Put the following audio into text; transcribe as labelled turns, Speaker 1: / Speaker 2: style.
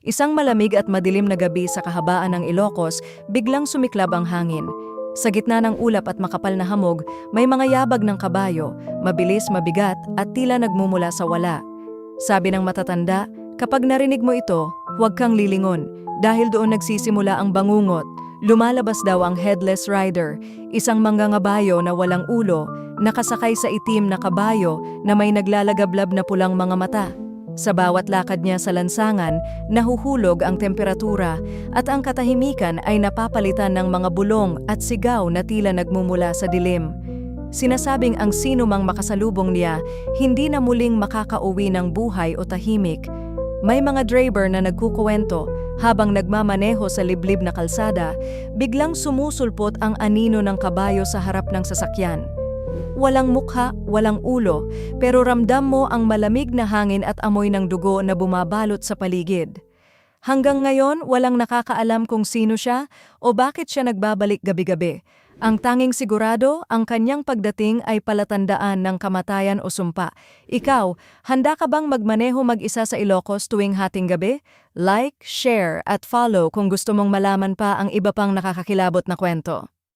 Speaker 1: Isang malamig at madilim na gabi sa kahabaan ng Ilocos, biglang sumiklab ang hangin. Sa gitna ng ulap at makapal na hamog, may mga yabag ng kabayo, mabilis, mabigat at tila nagmumula sa wala. Sabi ng matatanda, kapag narinig mo ito, huwag kang lilingon dahil doon nagsisimula ang bangungot. Lumalabas daw ang headless rider, isang manggangabayo na walang ulo, nakasakay sa itim na kabayo na may naglalagablab na pulang mga mata. Sa bawat lakad niya sa lansangan, nahuhulog ang temperatura at ang katahimikan ay napapalitan ng mga bulong at sigaw na tila nagmumula sa dilim. Sinasabing ang sino mang makasalubong niya, hindi na muling makakauwi ng buhay o tahimik. May mga driver na nagkukuwento, habang nagmamaneho sa liblib na kalsada, biglang sumusulpot ang anino ng kabayo sa harap ng sasakyan. Walang mukha, walang ulo, pero ramdam mo ang malamig na hangin at amoy ng dugo na bumabalot sa paligid. Hanggang ngayon, walang nakakaalam kung sino siya o bakit siya nagbabalik gabi-gabi. Ang tanging sigurado, ang kanyang pagdating ay palatandaan ng kamatayan o sumpa. Ikaw, handa ka bang magmaneho mag-isa sa Ilocos tuwing hating gabi? Like, share at follow kung gusto mong malaman pa ang iba pang nakakakilabot na kwento.